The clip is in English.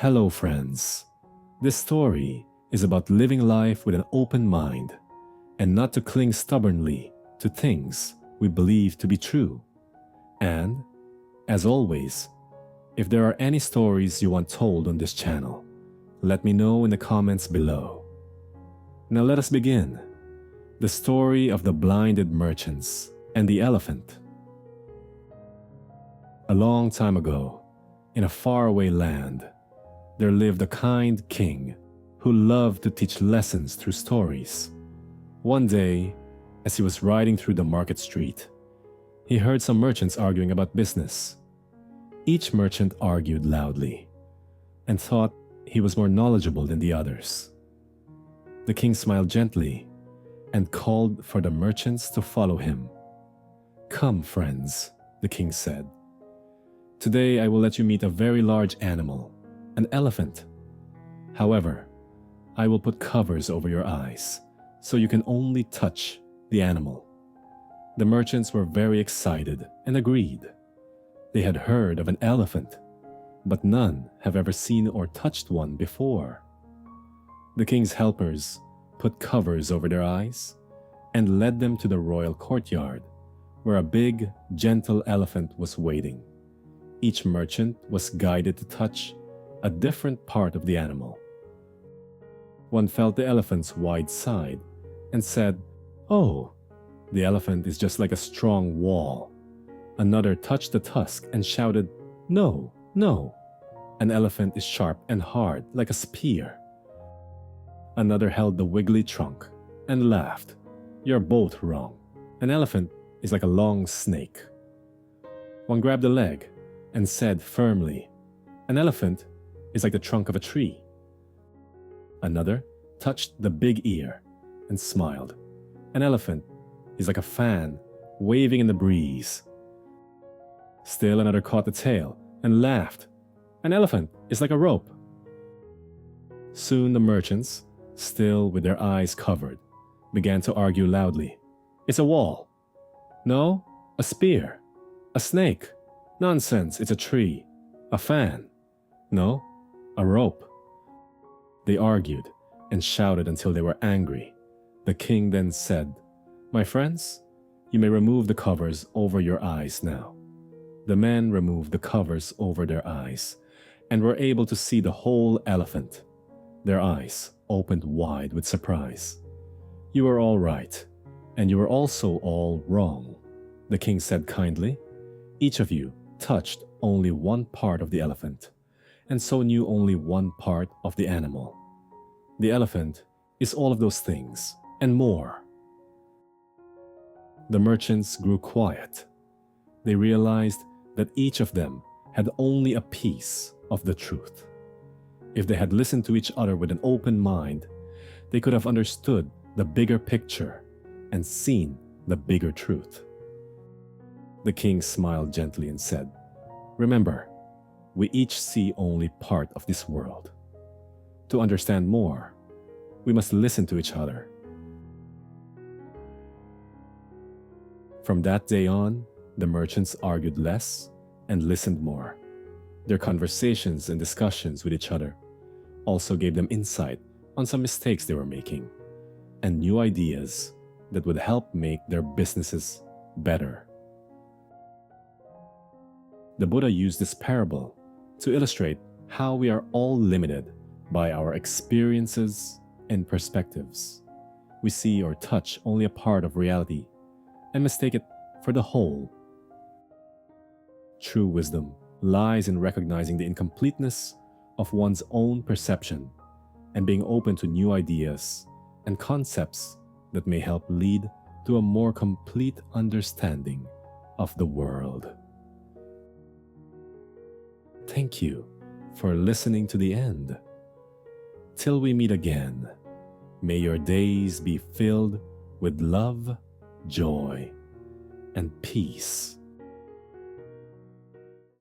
Hello, friends. This story is about living life with an open mind and not to cling stubbornly to things we believe to be true. And, as always, if there are any stories you want told on this channel, let me know in the comments below. Now let us begin. The story of the blinded merchants and the elephant. A long time ago, in a faraway land, there lived a kind king who loved to teach lessons through stories. One day, as he was riding through the market street, he heard some merchants arguing about business. Each merchant argued loudly and thought he was more knowledgeable than the others. The king smiled gently and called for the merchants to follow him. "Come, friends," the king said. "Today I will let you meet a very large animal, an elephant. However, I will put covers over your eyes so you can only touch the animal." The merchants were very excited and agreed. They had heard of an elephant, but none have ever seen or touched one before. The king's helpers put covers over their eyes and led them to the royal courtyard, where a big, gentle elephant was waiting. Each merchant was guided to touch a different part of the animal. One felt the elephant's wide side and said, "Oh, the elephant is just like a strong wall." Another touched the tusk and shouted, "No, no, an elephant is sharp and hard like a spear." Another held the wiggly trunk and laughed, "You're both wrong. An elephant is like a long snake." One grabbed a leg and said firmly, "An elephant is like the trunk of a tree." Another touched the big ear and smiled. "An elephant is like a fan waving in the breeze." Still another caught the tail and laughed. "An elephant is like a rope." Soon the merchants, still with their eyes covered, began to argue loudly. "It's a wall." "No, a spear." "A snake." "Nonsense, it's a tree." "A fan." "No, a rope." They argued and shouted until they were angry. The king then said, "My friends, you may remove the covers over your eyes now." The men removed the covers over their eyes and were able to see the whole elephant. Their eyes opened wide with surprise. "You are all right, and you are also all wrong," the king said kindly. "Each of you touched only one part of the elephant, and so knew only one part of the animal. The elephant is all of those things and more." The merchants grew quiet. They realized that each of them had only a piece of the truth. If they had listened to each other with an open mind, they could have understood the bigger picture and seen the bigger truth. The king smiled gently and said, "Remember, we each see only part of this world. To understand more, we must listen to each other." From that day on, the merchants argued less and listened more. Their conversations and discussions with each other also gave them insight on some mistakes they were making and new ideas that would help make their businesses better. The Buddha used this parable to illustrate how we are all limited by our experiences and perspectives. We see or touch only a part of reality and mistake it for the whole. True wisdom lies in recognizing the incompleteness of one's own perception and being open to new ideas and concepts that may help lead to a more complete understanding of the world. Thank you for listening to the end. Till we meet again, may your days be filled with love, joy, and peace.